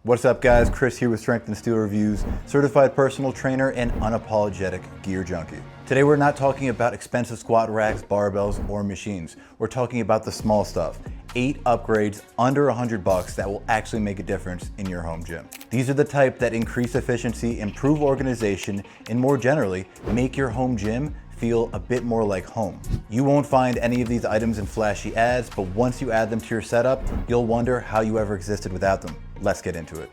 What's up guys, Chris here with Strength and Steel Reviews, certified personal trainer and unapologetic gear junkie. Today we're not talking about expensive squat racks, barbells, or machines. We're talking about the small stuff. 8 upgrades under $100 that will actually make a difference in your home gym. These are the type that increase efficiency, improve organization, and more generally, make your home gym feel a bit more like home. You won't find any of these items in flashy ads, but once you add them to your setup, you'll wonder how you ever existed without them. Let's get into it.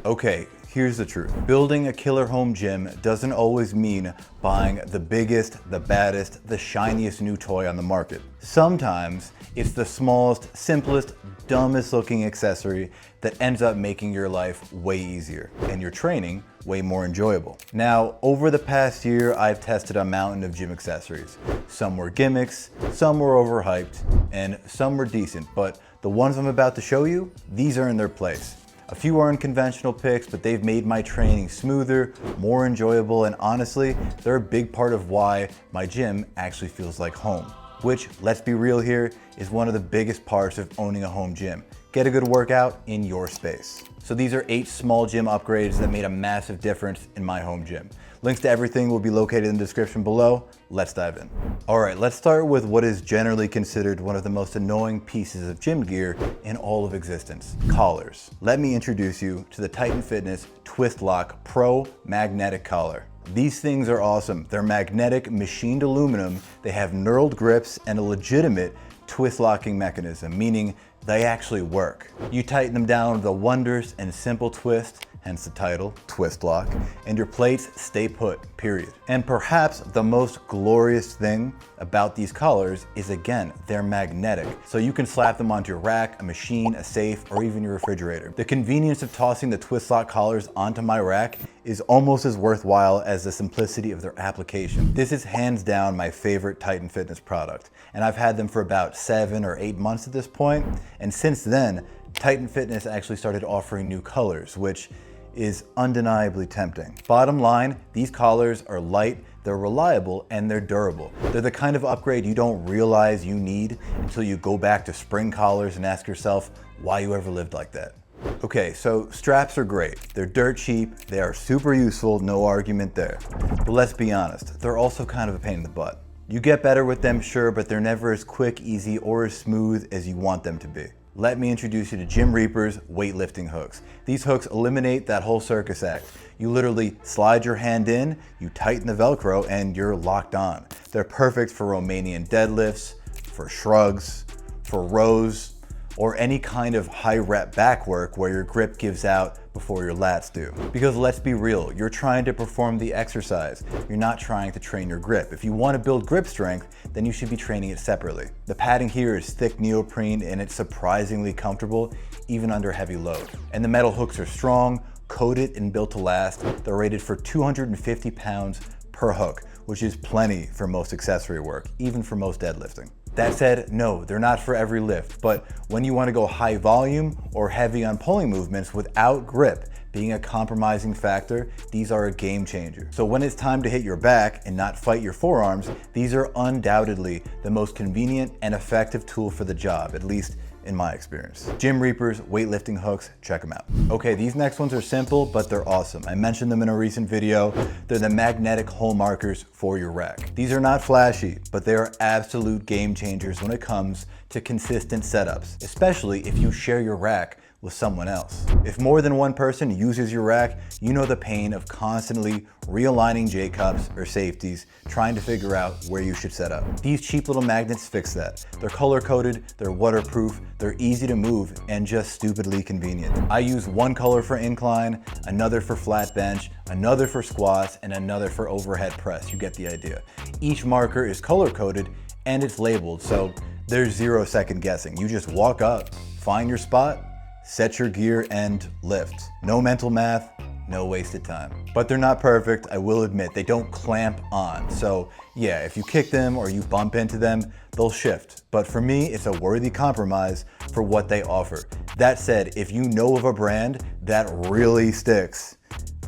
Okay, here's the truth. Building a killer home gym doesn't always mean buying the biggest, the baddest, the shiniest new toy on the market. Sometimes it's the smallest, simplest, dumbest looking accessory that ends up making your life way easier and your training way more enjoyable. Now, over the past year, I've tested a mountain of gym accessories. Some were gimmicks, some were overhyped, and some were decent, but the ones I'm about to show you, these are in their place. A few are unconventional picks, but they've made my training smoother, more enjoyable, and honestly, they're a big part of why my gym actually feels like home. Which, let's be real here, is one of the biggest parts of owning a home gym. Get a good workout in your space. So these are 8 small gym upgrades that made a massive difference in my home gym. Links to everything will be located in the description below. Let's dive in. All right, let's start with what is generally considered one of the most annoying pieces of gym gear in all of existence, collars. Let me introduce you to the Titan Fitness TwistLock Pro Magnetic Collar. These things are awesome. They're magnetic, machined aluminum. They have knurled grips and a legitimate twist locking mechanism, meaning they actually work. You tighten them down with a wondrous and simple twist, hence the title, TwistLock, and your plates stay put, period. And perhaps the most glorious thing about these collars is, again, they're magnetic. So you can slap them onto your rack, a machine, a safe, or even your refrigerator. The convenience of tossing the TwistLock collars onto my rack is almost as worthwhile as the simplicity of their application. This is hands down my favorite Titan Fitness product, and I've had them for about 7 or 8 months at this point, and since then, Titan Fitness actually started offering new colors, which is undeniably tempting. Bottom line, these collars are light, they're reliable, and they're durable. They're the kind of upgrade you don't realize you need until you go back to spring collars and ask yourself why you ever lived like that. Okay, so straps are great. They're dirt cheap, they are super useful, no argument there. But let's be honest, they're also kind of a pain in the butt. You get better with them, sure, but they're never as quick, easy, or as smooth as you want them to be. Let me introduce you to Gymreapers weightlifting hooks. These hooks eliminate that whole circus act. You literally slide your hand in, you tighten the Velcro, and you're locked on. They're perfect for Romanian deadlifts, for shrugs, for rows, or any kind of high rep back work where your grip gives out before your lats do. Because let's be real, you're trying to perform the exercise. You're not trying to train your grip. If you want to build grip strength, then you should be training it separately. The padding here is thick neoprene and it's surprisingly comfortable even under heavy load. And the metal hooks are strong, coated and built to last. They're rated for 250 pounds per hook, which is plenty for most accessory work, even for most deadlifting. That said, no, they're not for every lift, but when you want to go high volume or heavy on pulling movements without grip being a compromising factor, these are a game changer. So when it's time to hit your back and not fight your forearms, these are undoubtedly the most convenient and effective tool for the job, at least in my experience. Gymreapers weightlifting hooks, check them out. Okay, these next ones are simple, but they're awesome. I mentioned them in a recent video. They're the magnetic hole markers for your rack. These are not flashy, but they are absolute game changers when it comes to consistent setups, especially if you share your rack with someone else. If more than one person uses your rack, you know the pain of constantly realigning J-cups or safeties, trying to figure out where you should set up. These cheap little magnets fix that. They're color-coded, they're waterproof, they're easy to move, and just stupidly convenient. I use one color for incline, another for flat bench, another for squats, and another for overhead press. You get the idea. Each marker is color-coded and it's labeled, so there's 0 second guessing. You just walk up, find your spot, set your gear, and lift. No mental math, no wasted time. But they're not perfect, I will admit. They don't clamp on. So yeah, if you kick them or you bump into them, they'll shift. But for me, it's a worthy compromise for what they offer. That said, if you know of a brand that really sticks,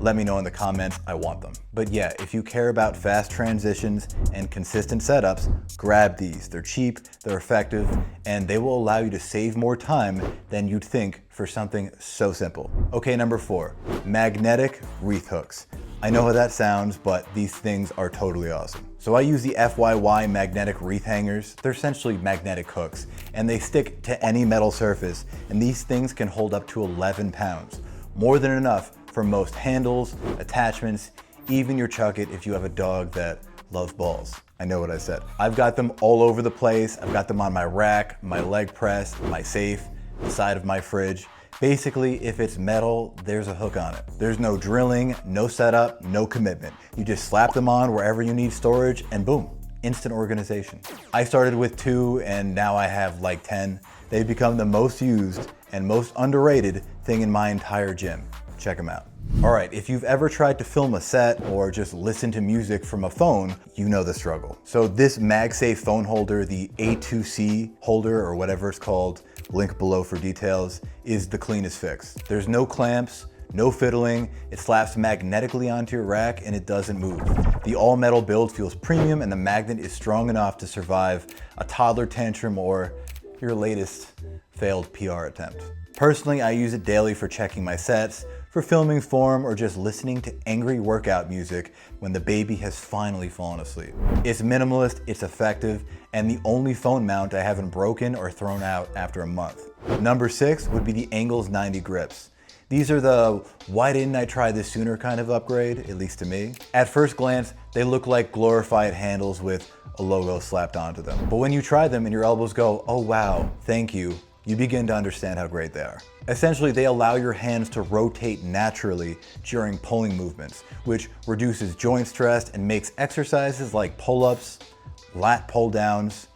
Let me know in the comments, I want them. But yeah, if you care about fast transitions and consistent setups, grab these. They're cheap, they're effective, and they will allow you to save more time than you'd think for something so simple. Okay, number 4, magnetic wreath hooks. I know how that sounds, but these things are totally awesome. So I use the FYY Magnetic Wreath Hangers. They're essentially magnetic hooks, and they stick to any metal surface, and these things can hold up to 11 pounds. More than enough for most handles, attachments, even your chuck it if you have a dog that loves balls. I know what I said. I've got them all over the place. I've got them on my rack, my leg press, my safe, the side of my fridge. Basically, if it's metal, there's a hook on it. There's no drilling, no setup, no commitment. You just slap them on wherever you need storage and boom, instant organization. I started with 2 and now I have like 10. They've become the most used and most underrated thing in my entire gym. Check them out. All right, if you've ever tried to film a set or just listen to music from a phone, you know the struggle. So this MagSafe phone holder, the A2C holder or whatever it's called, link below for details, is the cleanest fix. There's no clamps, no fiddling, it slaps magnetically onto your rack and it doesn't move. The all metal build feels premium and the magnet is strong enough to survive a toddler tantrum or your latest failed PR attempt. Personally, I use it daily for checking my sets, for filming form, or just listening to angry workout music when the baby has finally fallen asleep. It's minimalist, it's effective, and the only phone mount I haven't broken or thrown out after a month. Number 6 would be the Angles 90 grips. These are the why didn't I try this sooner kind of upgrade, at least to me. At first glance, they look like glorified handles with a logo slapped onto them. But when you try them and your elbows go, oh wow, thank you, you begin to understand how great they are. Essentially, they allow your hands to rotate naturally during pulling movements, which reduces joint stress and makes exercises like pull-ups, lat pull-downs,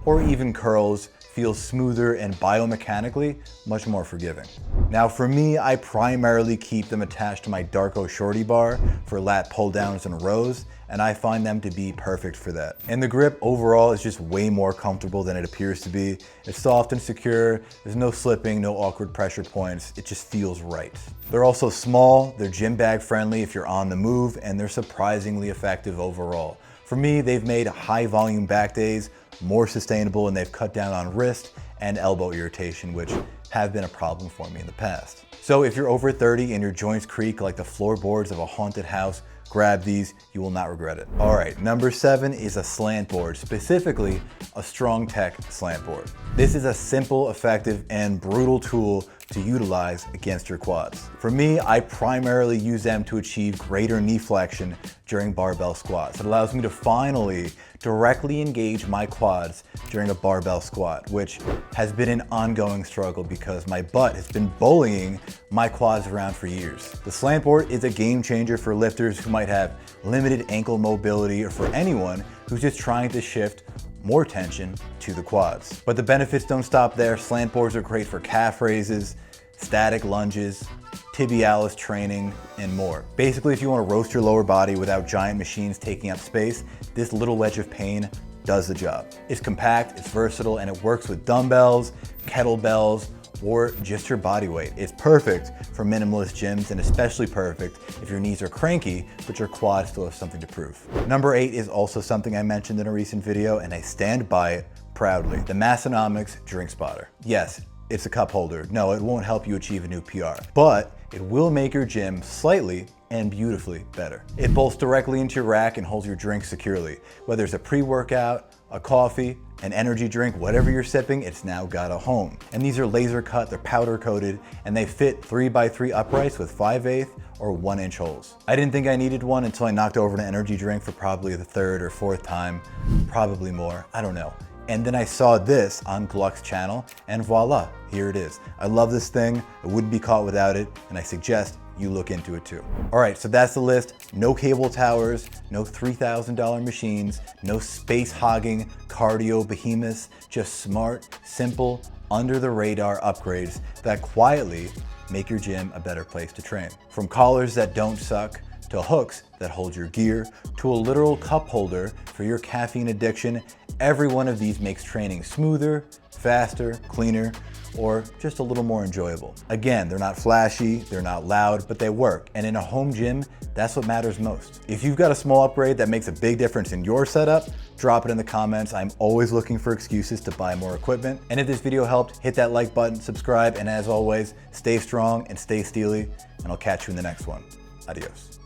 or even curls feel smoother and biomechanically much more forgiving. Now for me, I primarily keep them attached to my Darko Shorty bar for lat pull downs and rows, and I find them to be perfect for that. And the grip overall is just way more comfortable than it appears to be. It's soft and secure, there's no slipping, no awkward pressure points, it just feels right. They're also small, they're gym bag friendly if you're on the move, and they're surprisingly effective overall. For me, they've made high volume back days more sustainable and they've cut down on wrist and elbow irritation, which have been a problem for me in the past. So if you're over 30 and your joints creak like the floorboards of a haunted house, grab these, you will not regret it. All right, number 7 is a slant board, specifically a StrongTek slant board. This is a simple, effective, and brutal tool to utilize against your quads. For me, I primarily use them to achieve greater knee flexion during barbell squats. It allows me to finally directly engage my quads during a barbell squat, which has been an ongoing struggle because my butt has been bullying my quads around for years. The slant board is a game changer for lifters who might have limited ankle mobility or for anyone who's just trying to shift more tension to the quads. But the benefits don't stop there. Slant boards are great for calf raises, static lunges, tibialis training, and more. Basically, if you want to roast your lower body without giant machines taking up space, this little wedge of pain does the job. It's compact, it's versatile, and it works with dumbbells, kettlebells, or just your body weight. It's perfect for minimalist gyms and especially perfect if your knees are cranky, but your quads still have something to prove. Number 8 is also something I mentioned in a recent video and I stand by it proudly. The Massenomics Drink Spotter. Yes, it's a cup holder. No, it won't help you achieve a new PR, but it will make your gym slightly and beautifully better. It bolts directly into your rack and holds your drink securely. Whether it's a pre-workout, a coffee, an energy drink, whatever you're sipping, it's now got a home. And these are laser cut, they're powder coated, and they fit 3x3 uprights with 5/8 or 1-inch holes. I didn't think I needed one until I knocked over an energy drink for probably the 3rd or 4th time, probably more, I don't know. And then I saw this on Gluck's channel and voila, here it is. I love this thing, I wouldn't be caught without it, and I suggest you look into it too. All right, so that's the list. No cable towers, no $3,000 machines, no space hogging cardio behemoths, just smart, simple, under the radar upgrades that quietly make your gym a better place to train. From collars that don't suck, to hooks that hold your gear, to a literal cup holder for your caffeine addiction, every one of these makes training smoother, faster, cleaner, or just a little more enjoyable. Again, they're not flashy, they're not loud, but they work. And in a home gym, that's what matters most. If you've got a small upgrade that makes a big difference in your setup, drop it in the comments. I'm always looking for excuses to buy more equipment. And if this video helped, hit that like button, subscribe, and as always, stay strong and stay steely, and I'll catch you in the next one. Adios.